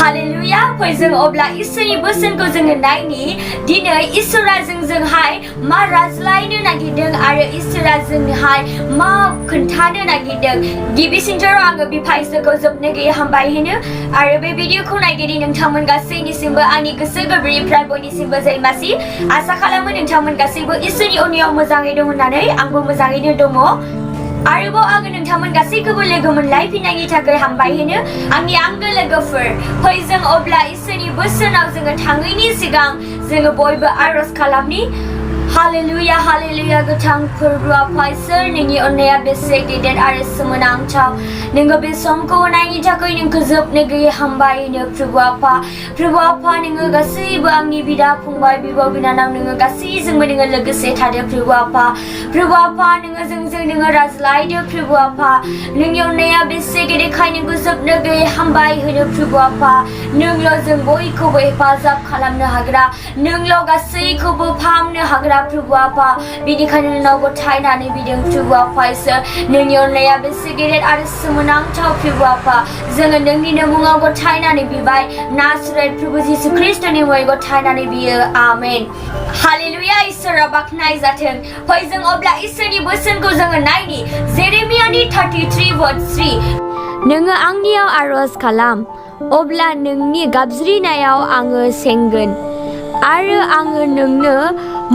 hallelujah फै जों अब्ला इसोरनि बोसोनखौ जोङो नायनि दिनै इसोरा जोंजोंहाय मा रायज्लायनो नागिरदों आरो इसोरा जोंनोहाय मा खोन्थानो नागिरदों गिबिसिनथाराव आङो बिफायसोखौ जोबनो गैयै हामबाय होनो आरो बे भिडिअखौ नायगिरि नोंथांमोन गासैनिसिमबो आंनि गोसो गोरबोनिफ्राय बयनिसिमबो जयमासि आसा खालामो नोंथांमोन गासैबो इसोरनि अननायाव मोजाङै दं होननानै आंबो मोजाङैनो दङ आरोबाव आङो नोंथांमोन गासैखौबो लोगो मोनलायफिननायनि थाखाय हामबाय होनो आंनि आंगो लोगोफोर फै जों अब्ला इसोरनि बोसोनाव जोङो थाङैनि सिगां जोङो बयबो आरज खालामनि हालेलुया हालेलुया गोथां फोरबो आफा इसोर नोंनि अननाया बेसे गेदेर आरो सोमोनांथाव नोङो बे समखौ होनायनि थाखाय नोंखौ जोबनो गैयै हामबाय होनो प्रभु आफा नोङो गासैबो आंनि बिदा फंबाय बिब' बिनानाव नोङो गासैजोंबो नोङो लोगोसे थादो प्रभु आफा नोङो जोंजों नोङो रायज्लायदो प्रभु आफा नोंनि अननाया बेसे गेदेरखाय नोंखौ जोबनो गैयै हामबाय होनो प्रभु आफा नोंल' जों बयखौबो हेफाजाब खालामनो हाग्रा नोंल' गासैखौबो फाहामनो हाग्रा प्रभु आफा बेनिखायनो नोंनाव गथायनानै बिदों प्रभु आफा इसोर नोंनि अननाया बेसे गेदेर आरो सोमोनांथाव प्रभु आफा जोङो नोंनिनो मुङाव गथायनानै बिबाय नासरेत प्रभु जिसु ख्रिस्टनि मुङै गथायनानै बियो आमेन हालेलुया इसोरा बाख्नाय जाथों फै जों अब्ला इसोरनि बोसोनखौ जोङो नायनि जेरेमियानि 33:3 नोङो आंनियाव आरज खालाम अब्ला नोंनि गाबज्रिनायाव आङो सेंगोन आरो आङो नोंनो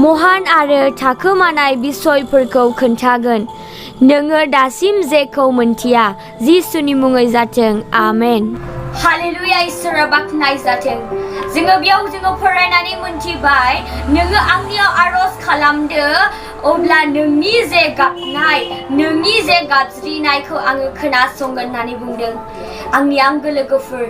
महान आरो थाखोमानाय बिसयफोरखौ खोन्थागोन नोङो दासिम जेखौ मोनथिया जिसुनि मुङै जाथों आमेन हालेलुया इसोरा बाख्नाय जाथों जोङो बेयाव जोङो फरायनानै मोनथिबाय नोङो आंनियाव आरज खालामदो अब्ला नोंनि जे गाबनाय नोंनि जे गाबज्रिनायखौ आङो खोनासंगोन होननानै बुंदों आंनि आंगो लोगोफोर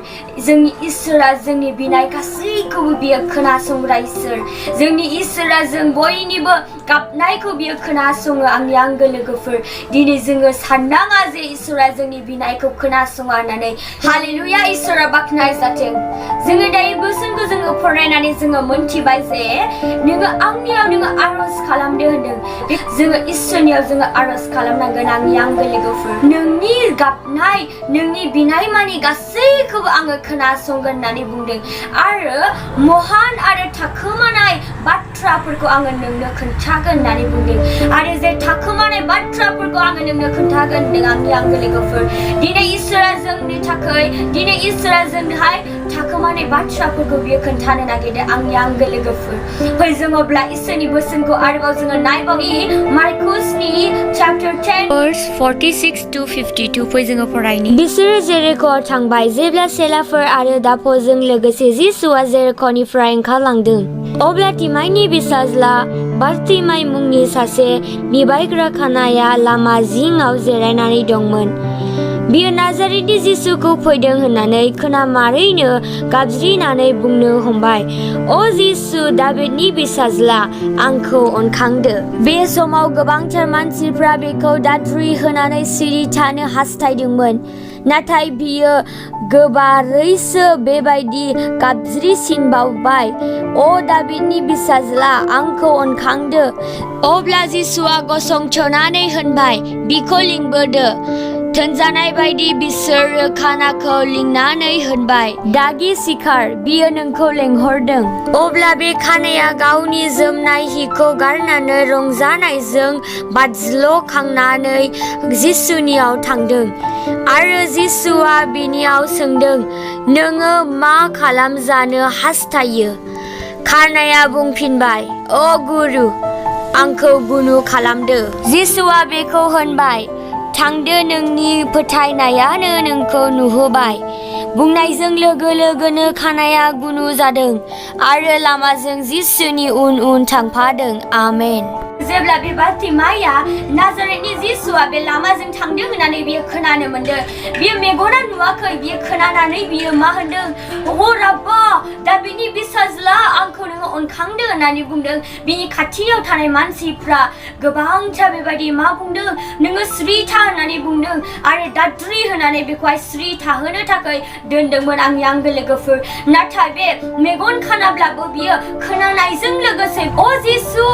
जोंनि इसोरा जोंनि बिनाय गासैखौबो बियो खोनासंग्रा इसोर जोंनि इसोरा जों बयनिबो गाबनायखौ बियो खोनासङो आंनि आंगो लोगोफोर दिनै जोङो साननाङा जे इसोरा जोंनि बिनायखौ खोनासङा होननानै हालेलुया इसोरा बाख्नाय जाथों जोङो दायो बोसोनखौ जोङो फरायनानै जोङो मोनथिबाय जे नोङो आंनियाव नोङो आरज खालामदो होनदों जोङो इसोरनियाव जोङो आरज खालामनांगोन आंनि आंगो लोगोफोर नोंनि गाबनाय नोंनि बिनाय मानि गासैखौबो आङो खोनासंगोन होननानै बुंदों आरो महान आरो थाखोमानाय बाथ्राफोरखौ आङो नोंनो खोन्थागोन होननानै बुंदों आरो जे थाखोमानाय बाथ्राफोरखौ आङो नोंनो खोन्थागोन होनदों आंनि आंगो लोगोफोर दिनै इसोरा जोंनि थाखाय दिनै इसोरा जोंनोहाय थाखोमानाय बाथ्राफोरखौ बियो खोन्थानो नागिरदों आंनि आंगो लोगोफोर फै जों अब्ला इसोरनि बोसोनखौ आरोबाव जोङो नायबावनि मार्कुसनि चैप्टार 10:46-52 फै जोङो फरायनि बिसोरो जेरिक'आव थांबाय जेब्ला सेलाफोर आरो दाफोजों लोगोसे जिसुआ जेरिक'निफ्राय ओंखारलांदों अब्ला तिमाइनि बिसाज्ला बारतिमाइ मुंनि सासे निबायग्रा खानाया लामा जिङाव जिरायनानै दंमोन बियो नाजारेथनि जिसुखौ फैदों होननानै खोनामारैनो गाबज्रिनानै बुंनो हमबाय अ जिसु दाबिदनि बिसाज्ला आंखौ अनखांदो बे समाव गोबांथार मानसिफ्रा बेखौ दाद्रि होनानै सिरि थानो हास्थायदोंमोन नाथाय बियो गोबारैसो बेबायदि गाबज्रिसिनबावबाय अ दाबिदनि बिसाज्ला आंखौ अनखांदो अब्ला जिसुआ गसंथनानै होनबाय बिखौ लिंबोदो थोनजानाय बायदि बिसोरो खानाखौ लिंनानै होनबाय दागि सिखार बियो नोंखौ लेंहरदों अब्ला बे खानाया गावनि जोमनाय हिखौ गारनानै रंजानायजों बाज्ल'खांनानै जिसुनियाव थांदों आरो जिसुआ बिनियाव सोंदों नोङो मा खालामजानो हास्थायो खानाया बुंफिनबाय अ गुरु आंखौ गुनु खालामदो जिसुआ बेखौ होनबाय थांदो नोंनि फोथायनायानो नोंखौ नुहोबाय बुंनायजों लोगो लोगोनो खानाया गुनु जादों आरो लामाजों जिसुनि उन उन थांफादों आमेन जेब्ला बे बारतिमाइया नाजारेथनि जिसुआ बे लामाजों थांदों होननानै बियो खोनानो मोनदों बियो मेगना नुवाखै बियो खोनानानै बियो मा होनदों अ राब्बा दाबिदनि बिसाज्ला आंखौ नोङो अनखांदो होननानै बुंदों बिनि खाथियाव थानाय मानसिफ्रा गोबांथार बेबायदि मा बुंदों नोङो स्रि था होननानै बुंदों आरो दाद्रि होनानै बेखौहाय स्रि थाहोनो थाखाय दोनदोंमोन आंनि आंगो लोगोफोर नाथाय बे मेगन खानाब्लाबो बियो खोनानायजों लोगोसे अ जिसु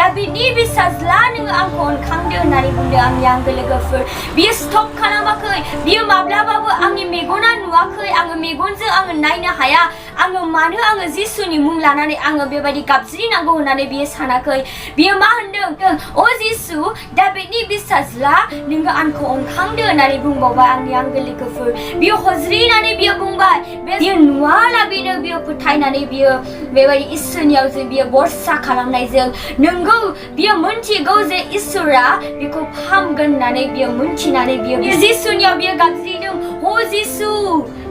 दाबिदनि बिसाज्ला नोङो आंखौ अनखांदो होननानै बुंदों आंनि आंगो लोगोफोर बियो स्टप खालामाखै बियो माब्लाबाबो आंनि मेगना नुवाखै आङो मेगनजों आङो नायनो हाया आङो मानो आङो जिसुनि मुं लानानै आङो बेबायदि गाबज्रिनांगौ होननानै बियो सानाखै बियो मा होनदों अ जिसु दाबिदनि बिसाज्ला नोङो आंखौ अनखांदो होननानै बुंबावबाय आंनि आंगो लोगोफोर बियो हज्रिनानै बियो बुंबाय बियो नुवालाबिनो बियो फोथायनानै बियो बेबायदि इसोरनियाव जे बियो भरसा खालामनायजों नोंगौ बियो मोनथिगौ जे इसोरा बिखौ फाहामगोन होननानै बियो मोनथिनानै बियो जिसुनियाव बियो गाबज्रिदों अ जिसु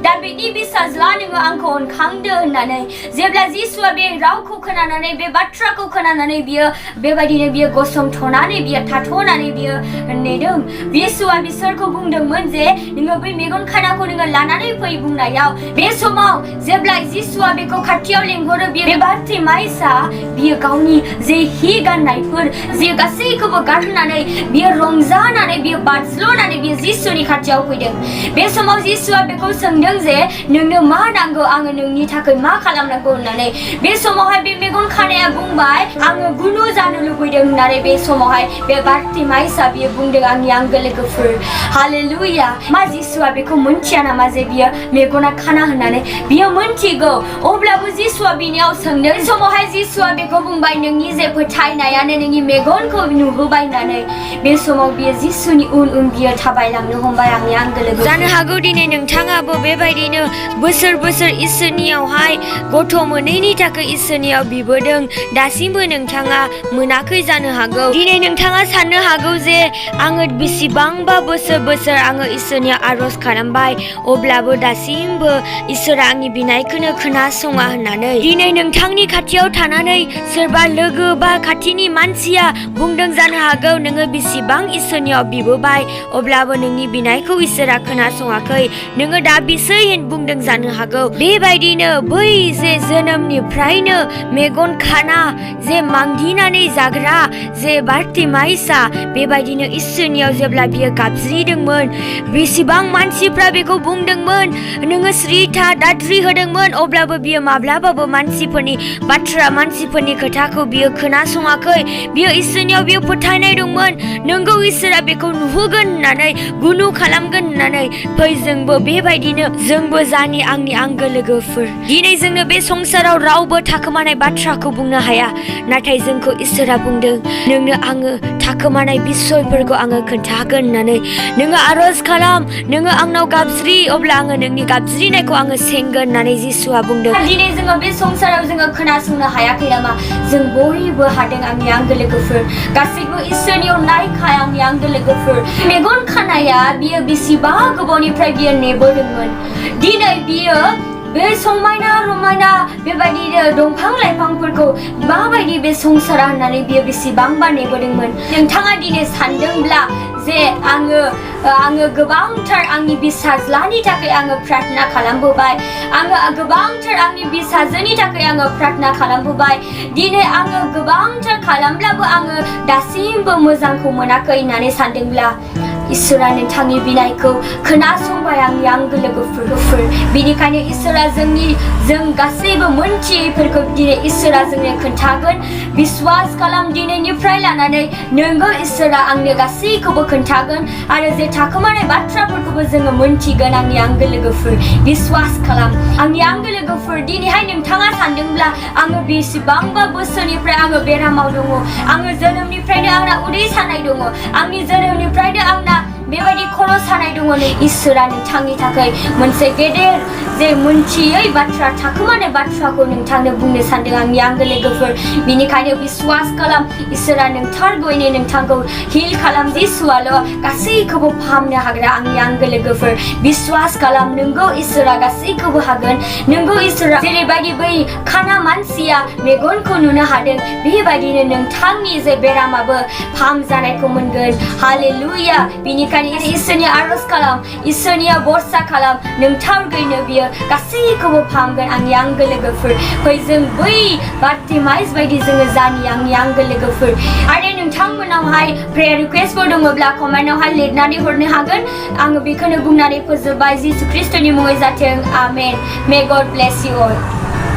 दाबिदनि बिसाज्ला नोङो आंखौ अनखांदो होननानै जेब्ला जिसुआ बे रावखौ खोनानानै बे बाथ्राखौ खोनानानै बियो बेबायदिनो बियो गसंथनानै बियो थाथ'नानै बियो नेदों जिसुआ बिसोरखौ बुंदोंमोन जे नोङो बै मेगन खानाखौ नोङो लानानै फै बुंनायाव बे समाव जेब्ला जिसुआ बेखौ खाथियाव लेंहरो बे बार्तिमायसआ बियो गावनि जे हि गाननायफोर जे गासैखौबो गारनानै बियो रंजानानै बियो बाज्ल'नानै बियो जिसुनि खाथियाव फैदों बे समाव जिसुआ बेखौ सोंदों जे नोंनो मा नांगौ आङो नोंनि थाखाय मा खालामनांगौ होननानै बे समावहाय बे मेगन खानाया बुंबाय आङो गुनु जानो लुबैदों होननानै बे समावहाय बे बार्तिमायसआ बियो बुंदों आंनि आंगो लोगोफोर हालेलुया मा जिसुआ बेखौ मोनथिया नामा जे बियो मेगना खाना होननानै बियो मोनथिगौ अब्लाबो जिसुआ बिनियाव सोंदों समावहाय जिसुआ बेखौ बुंबाय नोंनि जे फोथायनायानो नोंनि मेगनखौ नुहोबाय होननानै बे समाव बियो जिसुनि उन उन बियो थाबायलांनो हमबाय आंनि आंगो लोगो जानो हागौ दिनै नोंथाङाबो बेबायदिनो बोसोर बोसोर इसोरनियावहाय गथ' मोनैनि थाखाय इसोरनियाव बिबोदों दासिमबो नोंथाङा मोनाखै जानो हागौ दिनै नोंथाङा साननो हागौ जे आङो बेसेबांबा बोसोर आङो इसोरनियाव आर'ज खालामबाय अब्लाबो दासिमबो इसोरा आंनि बिनायखौनो खोनासङा होननानै दिनै नोंथांनि खाथियाव थानानै सोरबा लोगो बा खाथिनि मानसिया बुंदों जानो हागौ नोङो बेसेबां इसोरनियाव बिबोबाय अब्लाबो नोंनि बिनायखौ इसोरा खोनासङाखै नोङो दा बिसै बुंदों जानो हागौ बेबायदिनो बै जे जोनोमनिफ्रायनो मेगन खाना जे मांगिनानै जाग्रा जे बार्तिमायसआ बेबायदिनो इसोरनियाव जेब्ला बियो गाबज्रिदोंमोन बेसेबां मानसिफ्रा बेखौ बुंदोंमोन नोङो स्रिथा दाद्रि होदोंमोन अब्लाबो बियो माब्लाबाबो मानसिफोरनि बाथ्रा मानसिफोरनि खोथाखौ बियो खोनासङाखै बियो इसोरनियाव बियो फोथायनाय दंमोन नोंगौ इसोरा बेखौ नुहोगोन होननानै गुनु खालामगोन होननानै फै जोंबो बेबायदिनो जोंबो जानि आंनि आंगो लोगोफोर दिनै जोंनो बे संसाराव रावबो थाखोमानाय बाथ्राखौ बुंनो हाया नाथाय जोंखौ इसोरा बुंदों नोंनो आङो थाखोमानाय बिसयफोरखौ आङो खोन्थागोन होननानै नोङो आर'ज खालाम नोङो आंनाव गाबज्रि अब्ला आङो नोंनि गाबज्रिनायखौ आङो सेंगोन होननानै जिसुआ बुंदों दिनै जोङो बे संसाराव जोङो खोनासंनो हायाखै नामा जों बयबो हादों आंनि आंगो लोगोफोर गासैबो इसोरनियाव नायखाय आंनि आंगो लोगोफोर मेगन खानाया बियो बेसेबा गोबावनिफ्राय बियो नेबोदोंमोन दिनै बियो बे समायना रमायना बेबायदिनो दंफां लाइफांफोरखौ माबायदि बे संसारा होननानै बियो बेसेबांबा नेबोदोंमोन नोंथाङा दिनै सानदोंब्ला जे आङो गोबांथार आंनि बिसाज्लानि थाखाय आङो प्रार्थना खालामबोबाय आङो गोबांथार आंनि बिसाजोनि थाखाय आङो प्रार्थना खालामबोबाय दिनै आङो गोबांथार खालामब्लाबो आङो दासिमबो मोजांखौ मोनाखै होननानै सानदोंब्ला इसोरा नोंथांनि बिनायखौ खोनासंबाय आंनि आंगो लोगोफोर बिनिखायनो इसोरा जों गासैबो मोनथियैफोरखौ दिनै इसोरा जोंनो खोन्थागोन बिश्वास खालाम दिनैनिफ्राय लानानै नोंगौ इसोरा आंनो गासैखौबो खोन्थागोन आरो जे थाखोमानाय बाथ्राफोरखौबो जोङो मोनथिगोन आंनि आंगो लोगोफोर बिश्वास खालाम आंनि आंगो लोगोफोर दिनैहाय नोंथाङा सानदोंब्ला आङो बेसेबांबा बोसोरनिफ्राय आङो बेरामाव दङ आङो जोनोमनिफ्रायनो आंना उदै सानाय दङ आंनि जोनोमनिफ्रायनो आंना बेबायदि खर' सानाय दङ इसोरा नोंथांनि थाखाय मोनसे गेदेर जे मोनथियै बाथ्रा थाखोमानाय बाथ्राखौ नोंथांनो बुंनो सानदों आंनि आंगो लोगोफोर बिनिखायनो बिश्वास खालाम इसोरा नोंथारगौयैनो नोंथांखौ हिल खालाम जिसुआल' गासैखौबो फाहामनो हाग्रा आंनि आंगो लोगोफोर बिश्वास खालाम नोंगौ इसोरा गासैखौबो हागोन नोंगौ इसोरा जेरैबायदि बै खाना मानसिया मेगनखौ नुनो हादों बेबायदिनो नोंथांनि जे बेरामाबो फाहामजानायखौ मोनगोन हालेलुया बिनिखायनो इसोरनि आर'ज खालाम इसोरनियाव भरसा खालाम नोंथारगौयैनो बियो गासैखौबो फाहामगोन आंनि आंगो लोगोफोर फै जों बै बार्तिमायस बायदि जोङो जानि आंनि आंगो लोगोफोर आरो नोंथांमोनावहाय प्रेयार रिक्वेस्टफोर दङब्ला कमेन्टआवहाय लिरनानै हरनो हागोन आङो बेखौनो बुंनानै फोजोबबाय जिसु ख्रिस्ट'नि मुङै जाथों आमेन मे गड ब्लेस इउ अल